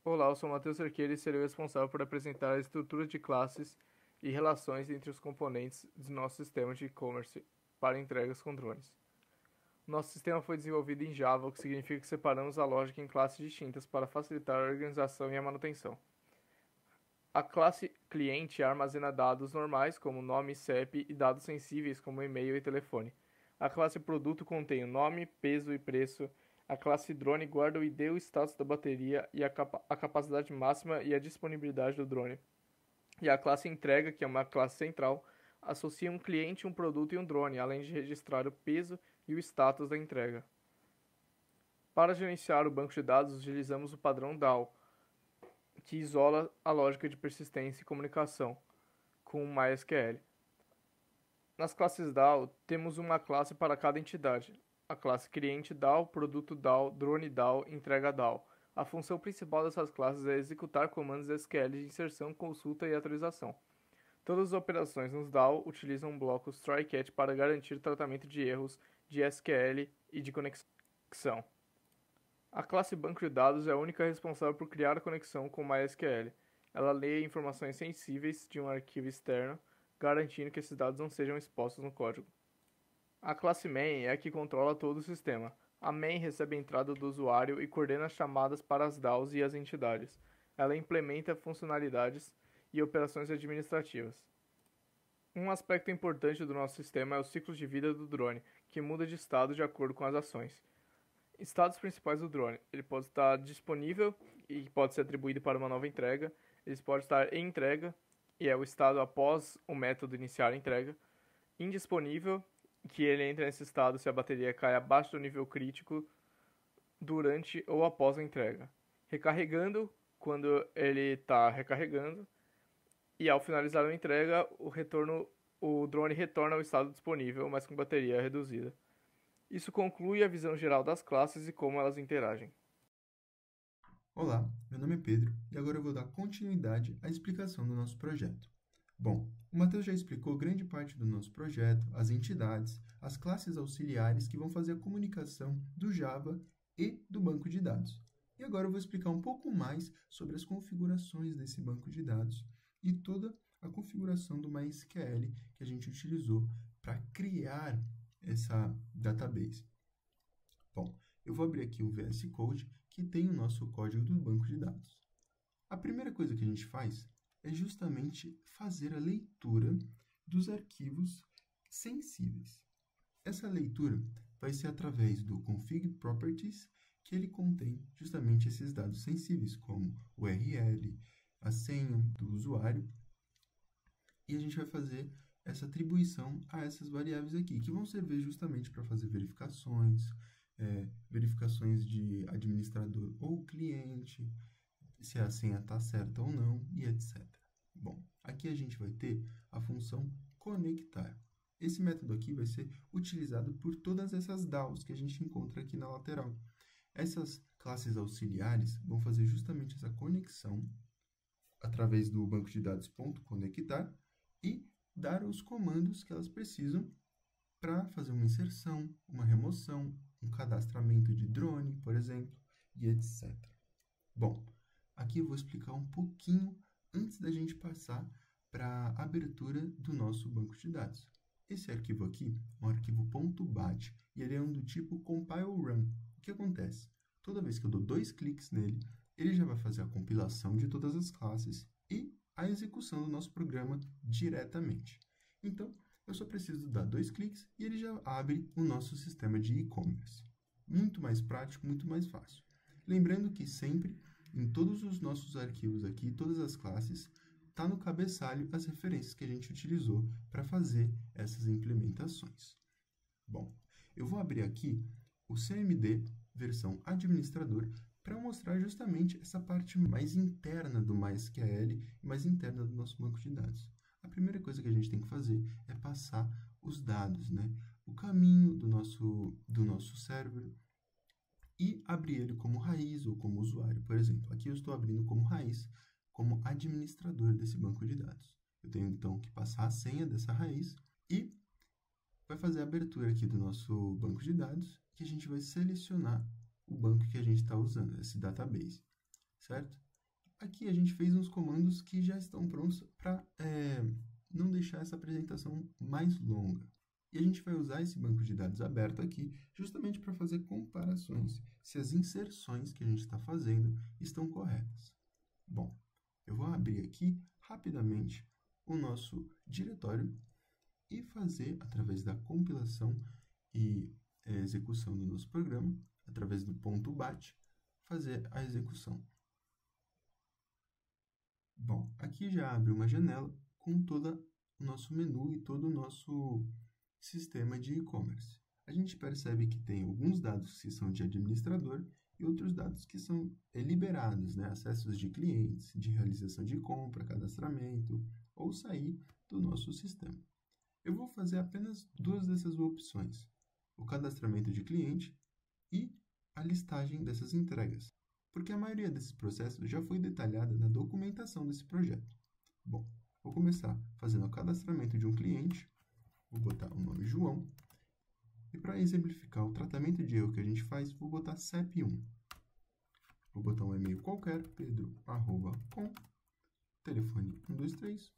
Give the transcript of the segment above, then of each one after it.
Olá, eu sou Matheus Cerqueira e serei o responsável por apresentar a estrutura de classes e relações entre os componentes do nosso sistema de e-commerce para entregas com drones. Nosso sistema foi desenvolvido em Java, o que significa que separamos a lógica em classes distintas para facilitar a organização e a manutenção. A classe cliente armazena dados normais, como nome e CEP, e dados sensíveis, como e-mail e telefone. A classe produto contém o nome, peso e preço. A classe drone guarda o ID, o status da bateria e a capacidade máxima e a disponibilidade do drone. E a classe entrega, que é uma classe central, associa um cliente, um produto e um drone, além de registrar o peso e o status da entrega. Para gerenciar o banco de dados, utilizamos o padrão DAO, que isola a lógica de persistência e comunicação com o MySQL. Nas classes DAO, temos uma classe para cada entidade. A classe cliente DAO, produto DAO, drone DAO, entrega DAO. A função principal dessas classes é executar comandos SQL de inserção, consulta e atualização. Todas as operações nos DAO utilizam um bloco try-catch para garantir tratamento de erros de SQL e de conexão. A classe banco de dados é a única responsável por criar a conexão com o MySQL. Ela lê informações sensíveis de um arquivo externo, garantindo que esses dados não sejam expostos no código. A classe main é a que controla todo o sistema. A main recebe a entrada do usuário e coordena as chamadas para as DAOs e as entidades. Ela implementa funcionalidades e operações administrativas. Um aspecto importante do nosso sistema é o ciclo de vida do drone, que muda de estado de acordo com as ações. Estados principais do drone. Ele pode estar disponível e pode ser atribuído para uma nova entrega. Ele pode estar em entrega, e é o estado após o método iniciar a entrega. Indisponível, que ele entra nesse estado se a bateria cai abaixo do nível crítico durante ou após a entrega. Recarregando, quando ele está recarregando. E ao finalizar a entrega, o drone retorna ao estado disponível, mas com bateria reduzida. Isso conclui a visão geral das classes e como elas interagem. Olá, meu nome é Pedro e agora eu vou dar continuidade à explicação do nosso projeto. Bom, o Matheus já explicou grande parte do nosso projeto, as entidades, as classes auxiliares que vão fazer a comunicação do Java e do banco de dados. E agora eu vou explicar um pouco mais sobre as configurações desse banco de dados e toda a configuração do MySQL que a gente utilizou para criar essa database. Bom, eu vou abrir aqui o VS Code, que tem o nosso código do banco de dados. A primeira coisa que a gente faz é justamente fazer a leitura dos arquivos sensíveis. Essa leitura vai ser através do config properties, que ele contém justamente esses dados sensíveis, como o URL, a senha do usuário, e a gente vai fazer essa atribuição a essas variáveis aqui, que vão servir justamente para fazer verificações, verificações de administrador ou cliente, se a senha está certa ou não, e etc. Bom, aqui a gente vai ter a função conectar. Esse método aqui vai ser utilizado por todas essas DAOs que a gente encontra aqui na lateral. Essas classes auxiliares vão fazer justamente essa conexão através do banco de dados .conectar e dar os comandos que elas precisam para fazer uma inserção, uma remoção, um cadastramento de drone, por exemplo, e etc. Bom, aqui eu vou explicar um pouquinho antes da gente passar para a abertura do nosso banco de dados. Esse arquivo aqui é um arquivo .bat e ele é um do tipo compile run. O que acontece? Toda vez que eu dou 2 cliques nele, ele já vai fazer a compilação de todas as classes e a execução do nosso programa diretamente. Então, eu só preciso dar 2 cliques e ele já abre o nosso sistema de e-commerce. Muito mais prático, muito mais fácil. Lembrando que sempre, em todos os nossos arquivos aqui, todas as classes, está no cabeçalho as referências que a gente utilizou para fazer essas implementações. Bom, eu vou abrir aqui o CMD versão administrador para mostrar justamente essa parte mais interna do MySQL e mais interna do nosso banco de dados. A primeira coisa que a gente tem que fazer é passar os dados, né? O caminho do nosso server e abrir ele como raiz ou como usuário, por exemplo. Aqui eu estou abrindo como raiz, como administrador desse banco de dados. Eu tenho, então, que passar a senha dessa raiz e vai fazer a abertura aqui do nosso banco de dados, que a gente vai selecionar o banco que a gente está usando, esse database, certo? aqui a gente fez uns comandos que já estão prontos para não deixar essa apresentação mais longa. E a gente vai usar esse banco de dados aberto aqui justamente para fazer comparações se as inserções que a gente está fazendo estão corretas. Bom, eu vou abrir aqui rapidamente o nosso diretório e fazer, através da compilação e execução do nosso programa, através do ponto .bat, fazer a execução. Bom, aqui já abre uma janela com todo o nosso menu e todo o nosso sistema de e-commerce. A gente percebe que tem alguns dados que são de administrador e outros dados que são liberados, né? Acessos de clientes, de realização de compra, cadastramento ou sair do nosso sistema. Eu vou fazer apenas duas dessas opções, o cadastramento de cliente e a listagem dessas entregas, porque a maioria desses processos já foi detalhada na documentação desse projeto. Bom, vou começar fazendo o cadastramento de um cliente, vou botar o nome João, e para exemplificar o tratamento de erro que a gente faz, vou botar CEP1. Vou botar um e-mail qualquer, pedro@com, telefone 123,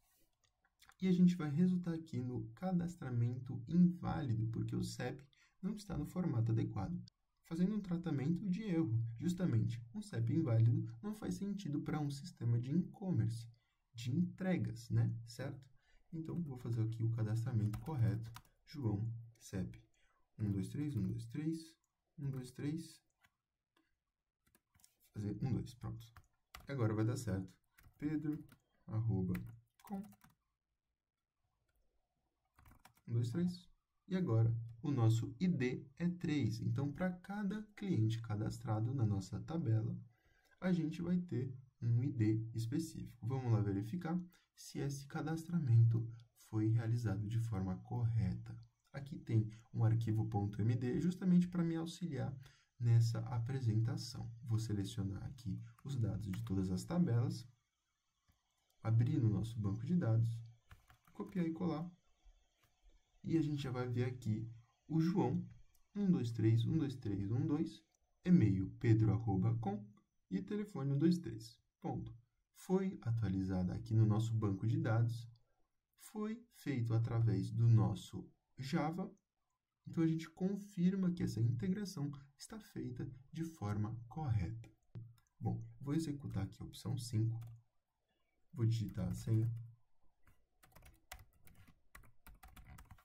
e a gente vai resultar aqui no cadastramento inválido, porque o CEP não está no formato adequado, fazendo um tratamento de erro. Justamente, um CEP inválido não faz sentido para um sistema de e-commerce, de entregas, né? Certo? Então, vou fazer aqui o cadastramento correto. João, CEP 123, 123, 123, fazer 12, pronto. Agora vai dar certo. pedro@com, 123. E agora, o nosso ID é 3. Então, para cada cliente cadastrado na nossa tabela, a gente vai ter um ID específico. Vamos lá verificar se esse cadastramento foi realizado de forma correta. Aqui tem um arquivo .md justamente para me auxiliar nessa apresentação. Vou selecionar aqui os dados de todas as tabelas, abrir no nosso banco de dados, copiar e colar, e a gente já vai ver aqui o João 123, 123, 12, e-mail pedro@com e telefone 123. Ponto. Foi atualizada aqui no nosso banco de dados, foi feito através do nosso Java, então a gente confirma que essa integração está feita de forma correta. Bom, vou executar aqui a opção 5, vou digitar a senha.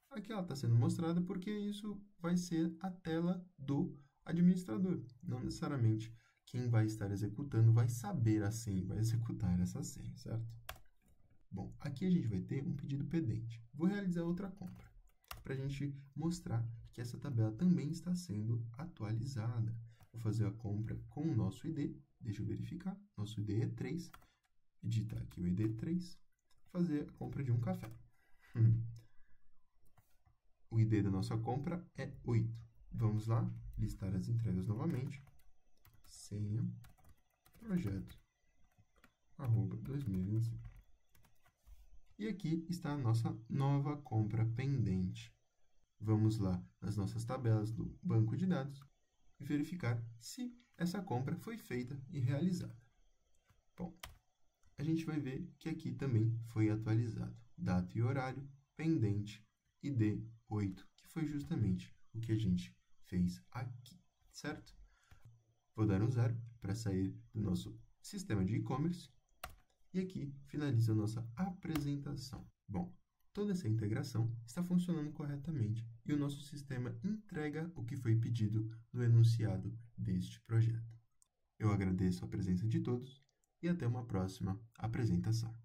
Aqui ela está sendo mostrada porque isso vai ser a tela do administrador. Não necessariamente quem vai estar executando vai saber a senha, vai executar essa senha, certo? Bom, aqui a gente vai ter um pedido pendente. Vou realizar outra compra, para a gente mostrar que essa tabela também está sendo atualizada. Vou fazer a compra com o nosso ID, deixa eu verificar, nosso ID é 3, digitar aqui o ID 3, fazer a compra de um café. O ID da nossa compra é 8. Vamos lá, listar as entregas novamente. Senha, projeto, @2025. E aqui está a nossa nova compra pendente. Vamos lá nas nossas tabelas do banco de dados e verificar se essa compra foi feita e realizada. Bom, a gente vai ver que aqui também foi atualizado. Data e horário, pendente, ID 8, que foi justamente o que a gente fez aqui, certo? Vou dar um 0 para sair do nosso sistema de e-commerce e aqui finaliza a nossa apresentação. Bom, toda essa integração está funcionando corretamente e o nosso sistema entrega o que foi pedido no enunciado deste projeto. Eu agradeço a presença de todos e até uma próxima apresentação.